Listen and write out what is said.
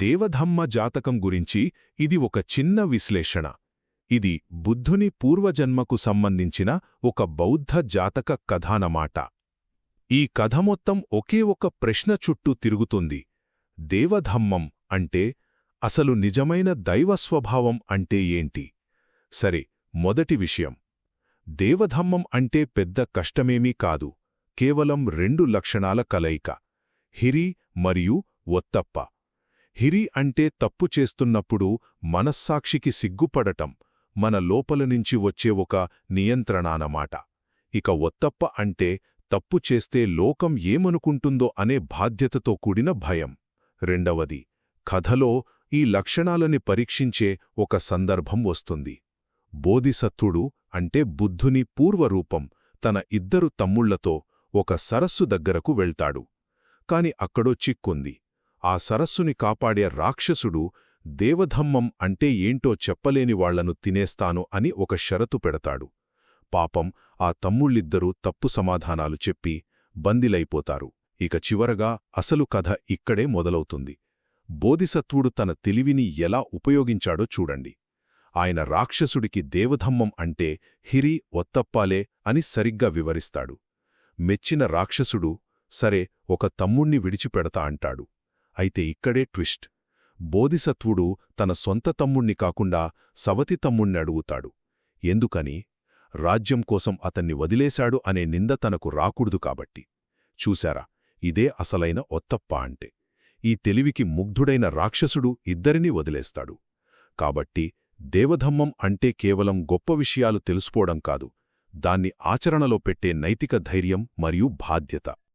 దేవధమ్మ జాతకం గురించి ఇది ఒక చిన్న విశ్లేషణ. ఇది బుద్ధుని పూర్వజన్మకు సంబంధించిన ఒక బౌద్ధ జాతక కథానమాట. ఈ కథ మొత్తం ఒకే ఒక ప్రశ్న చుట్టూ తిరుగుతుంది. దేవధమ్మం అంటే అసలు నిజమైన దైవస్వభావం అంటే ఏంటి? సరే, మొదటి విషయం. దేవధమ్మం అంటే పెద్ద కష్టమేమీ కాదు. కేవలం 2 లక్షణాల కలయిక: హిరి మరియు ఒత్తప్ప. హిరి అంటే తప్పు చేస్తున్నప్పుడు మనస్సాక్షికి సిగ్గుపడటం, మన లోపలనుంచి వచ్చే ఒక నియంత్రణానమాట. ఇక ఒత్తప్ప అంటే తప్పు చేస్తే లోకం ఏమనుకుంటుందో అనే బాధ్యతతో కూడిన భయం. రెండవది, కథలో ఈ లక్షణాలని పరీక్షించే ఒక సందర్భం వస్తుంది. బోధిసత్వుడు అంటే బుద్ధుని పూర్వరూపం తన 2 తమ్ముళ్లతో ఒక సరస్సు దగ్గరకు వెళ్తాడు. కాని అక్కడో చిక్కుంది. ఆ సరస్సుని కాపాడే రాక్షసుడు దేవధమ్మం అంటే ఏంటో చెప్పలేని వాళ్లను తినేస్తాను అని ఒక షరతు పెడతాడు. పాపం, ఆ తమ్ముళ్ళిద్దరూ తప్పు సమాధానాలు చెప్పి బందీలైపోతారు. ఇక చివరగా అసలు కథ ఇక్కడే మొదలవుతుంది. బోధిసత్వుడు తన తెలివిని ఎలా ఉపయోగించాడో చూడండి. ఆయన రాక్షసుడికి దేవధమ్మం అంటే హిరి ఒత్తప్పాలే అని సరిగ్గా వివరిస్తాడు. మెచ్చిన రాక్షసుడు సరే, ఒక తమ్ముణ్ణి విడిచిపెడతా అంటాడు. అయితే ఇక్కడే ట్విస్ట్. బోధిసత్వుడు తన సొంత తమ్ముణ్ణి కాకుండా సవతి తమ్ముణ్ణి అడుగుతాడు. ఎందుకని? రాజ్యం కోసం అతన్ని వదిలేశాడు అనే నింద తనకు రాకూడదు కాబట్టి. చూశారా, ఇదే అసలైన ఒత్తప్ప అంటే. ఈ తెలివికి ముగ్ధుడైన రాక్షసుడు ఇద్దరినీ వదిలేస్తాడు. కాబట్టి దేవధమ్మం అంటే కేవలం గొప్ప విషయాలు తెలుసుకోవడం కాదు, దాన్ని ఆచరణలో పెట్టే నైతిక ధైర్యం మరియు బాధ్యత.